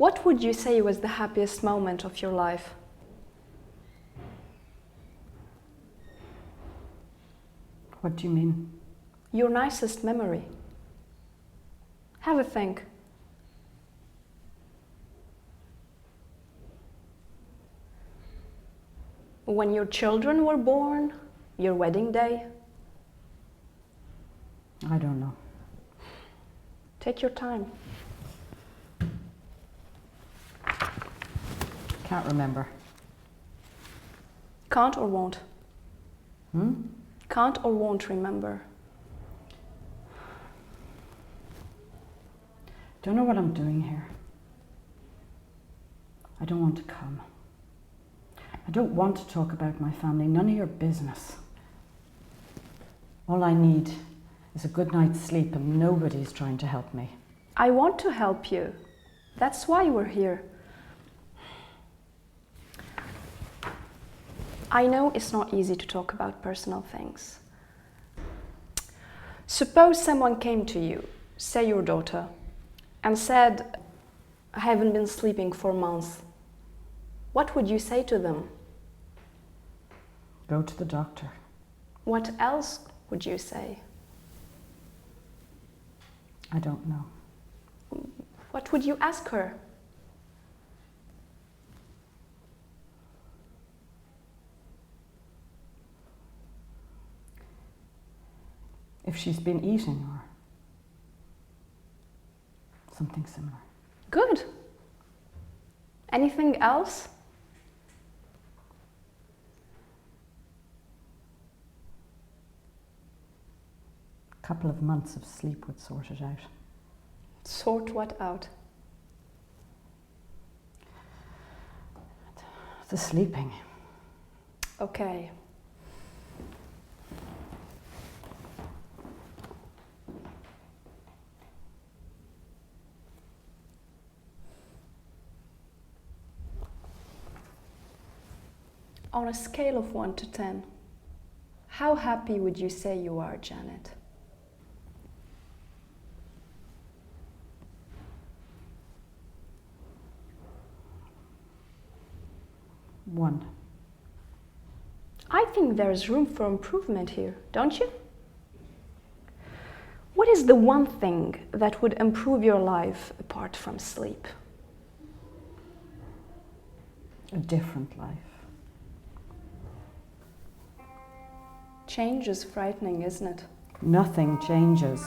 What would you say was the happiest moment of your life? What do you mean? Your nicest memory. Have a think. When your children were born, your wedding day. I don't know. Take your time. Can't remember. Can't or won't? Hmm? Can't or won't remember. Don't know what I'm doing here. I don't want to come. I don't want to talk about my family. None of your business. All I need is a good night's sleep, and nobody's trying to help me. I want to help you. That's why we're here. I know it's not easy to talk about personal things. Suppose someone came to you, say your daughter, and said, I haven't been sleeping for months. What would you say to them? Go to the doctor. What else would you say? I don't know. What would you ask her? If she's been eating or something similar. Good. Anything else? A couple of months of sleep would sort it out. Sort what out? The sleeping. Okay. On a scale of 1 to 10, how happy would you say you are, Janet? One. I think there is room for improvement here, don't you? What is the one thing that would improve your life apart from sleep? A different life. Change is frightening, isn't it? Nothing changes.